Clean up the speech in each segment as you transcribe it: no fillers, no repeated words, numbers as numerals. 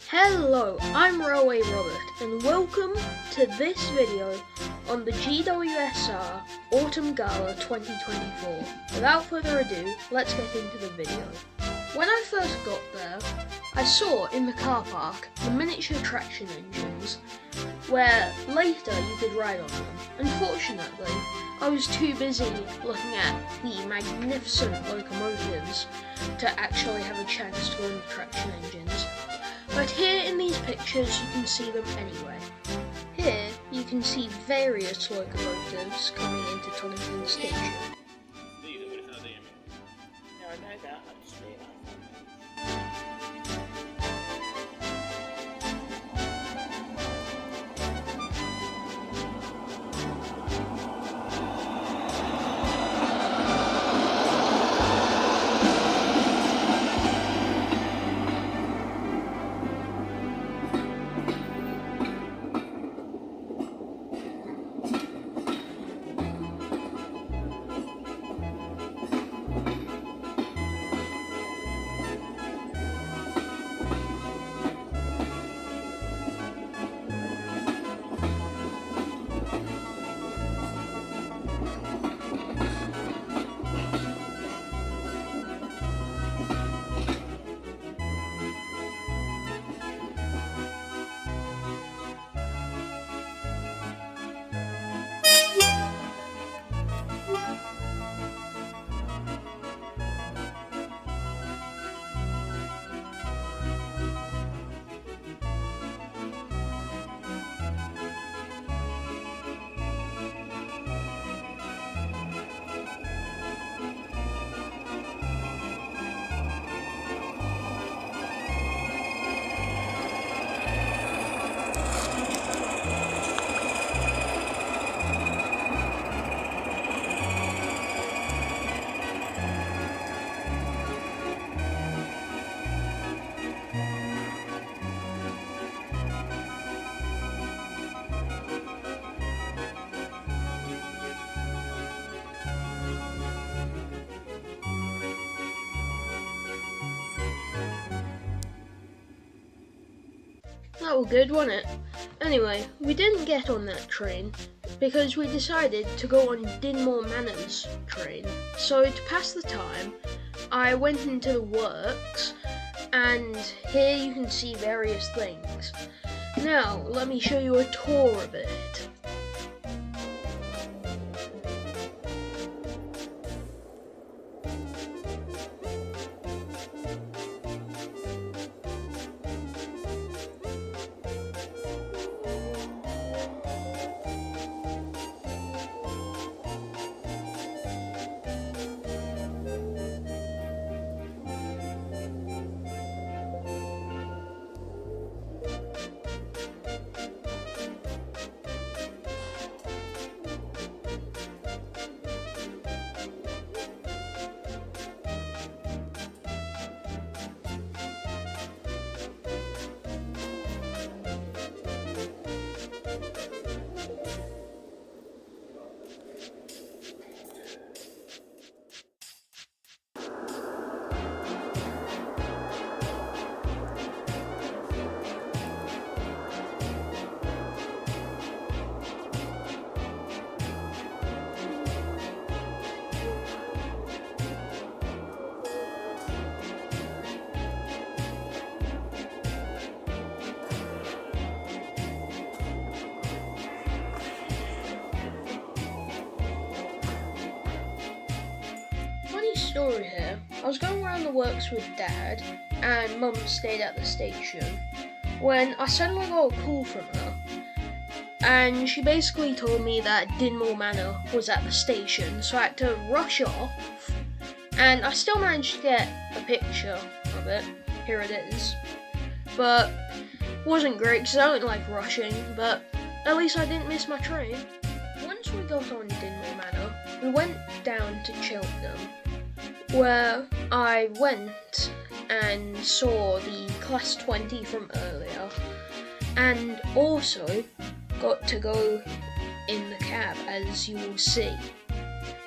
Hello, I'm Railway Robert and welcome to this video on the GWSR Autumn Gala 2024. Without further ado, let's get into the video. When I first got there, I saw in the car park the miniature traction engines where later you could ride on them. Unfortunately, I was too busy looking at the magnificent locomotives to actually have a chance to go in the traction engines. But here in these pictures you can see them anyway. Here you can see various locomotives coming into Toddington Station. No, I know that, I just realised. That was good, wasn't it? Anyway, we didn't get on that train because we decided to go on Dinmore Manor's train. So to pass the time, I went into the works and here you can see various things. Now, let me show you a tour of it. Story here. I was going around the works with Dad and Mum stayed at the station when I suddenly got a call from her and she basically told me that Dinmore Manor was at the station, so I had to rush off and I still managed to get a picture of it. Here it is. But it wasn't great because I don't like rushing, but at least I didn't miss my train. Once we got on Dinmore Manor, we went down to Cheltenham, where I went and saw the Class 20 from earlier and also got to go in the cab, as you will see,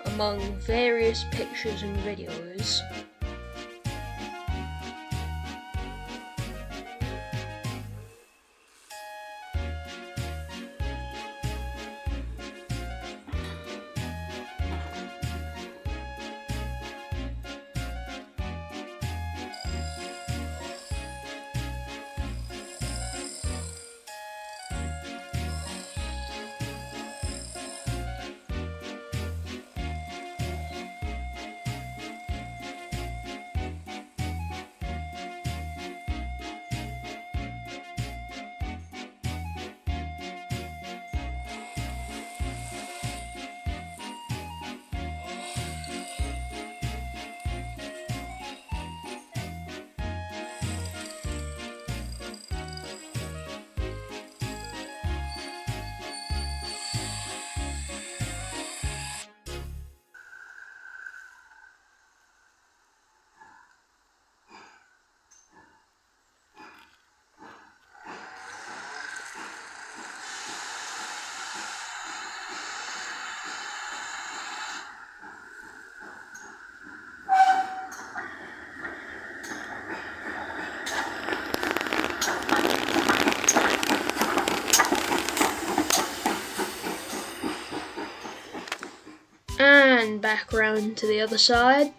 among various pictures and videos. back round to the other side.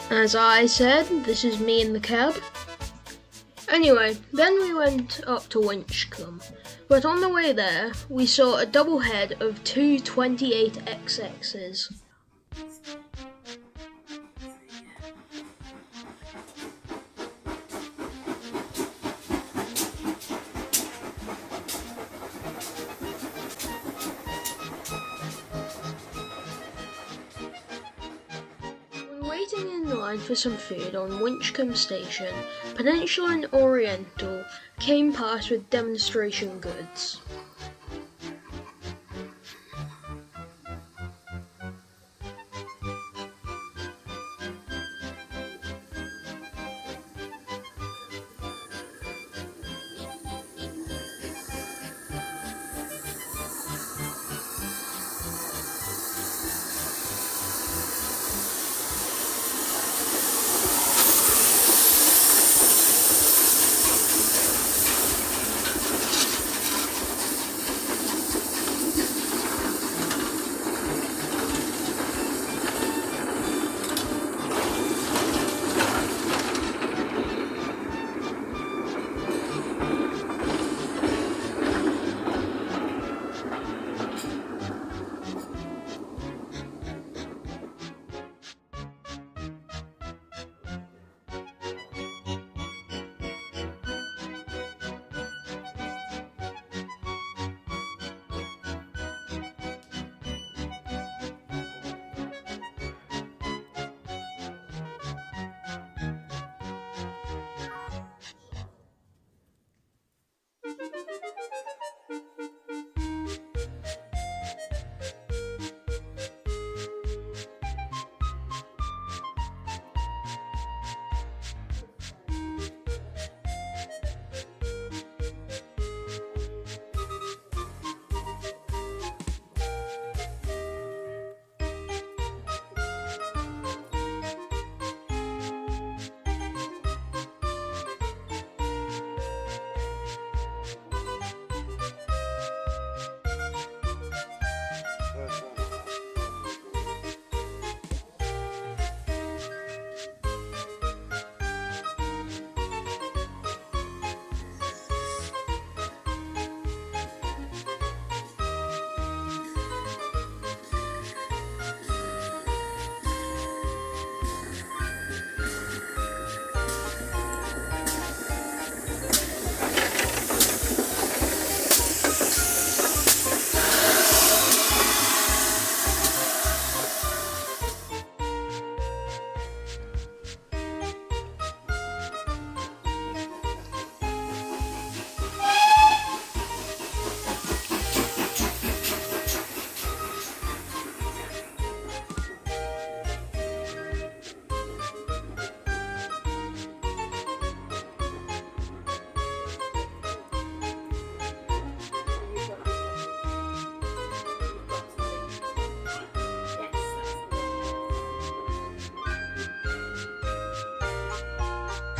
As I said, this is me in the cab. Anyway, then we went up to Winchcombe, but on the way there, we saw a double head of two 28XXs. Waiting in line for some food on Winchcombe Station, Peninsula and Oriental came past with demonstration goods.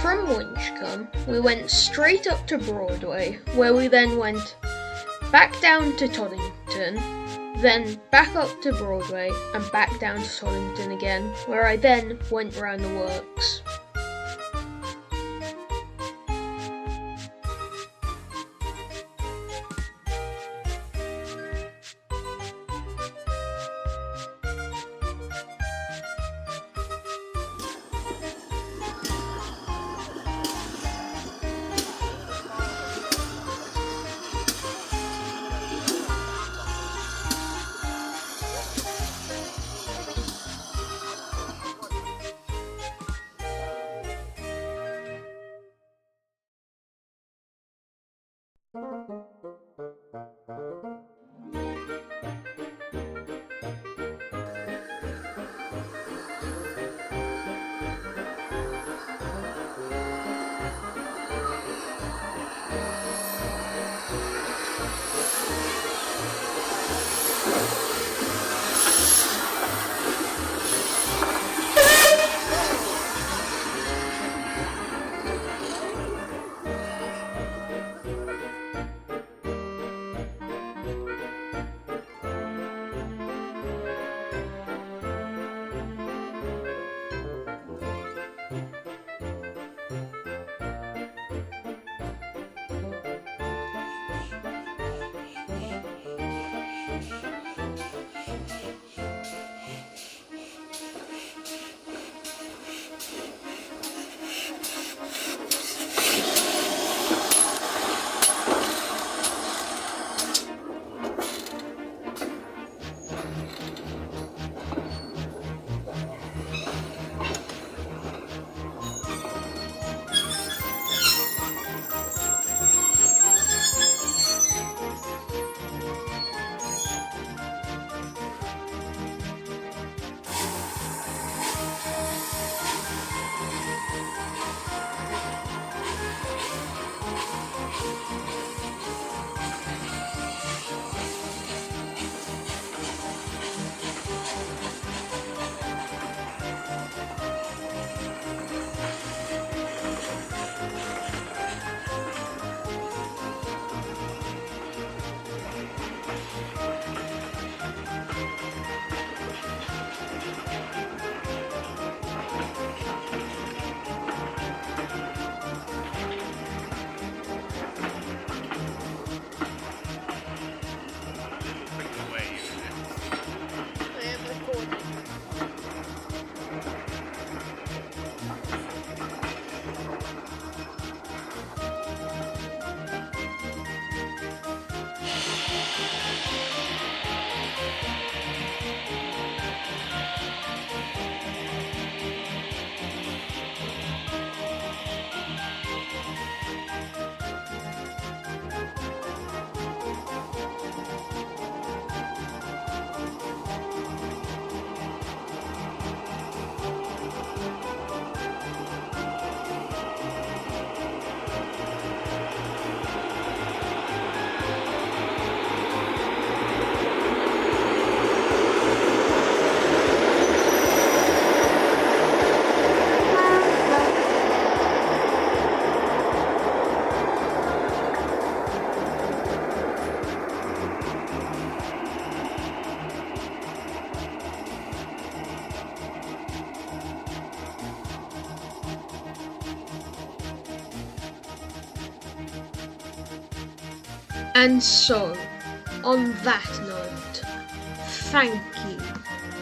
From Winchcombe, we went straight up to Broadway, where we then went back down to Toddington, then back up to Broadway and back down to Toddington again, where I then went round the works. And so, on that note, thank you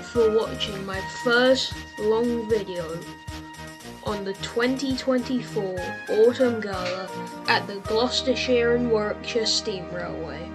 for watching my first long video on the 2024 Autumn Gala at the Gloucestershire and Warwickshire Steam Railway.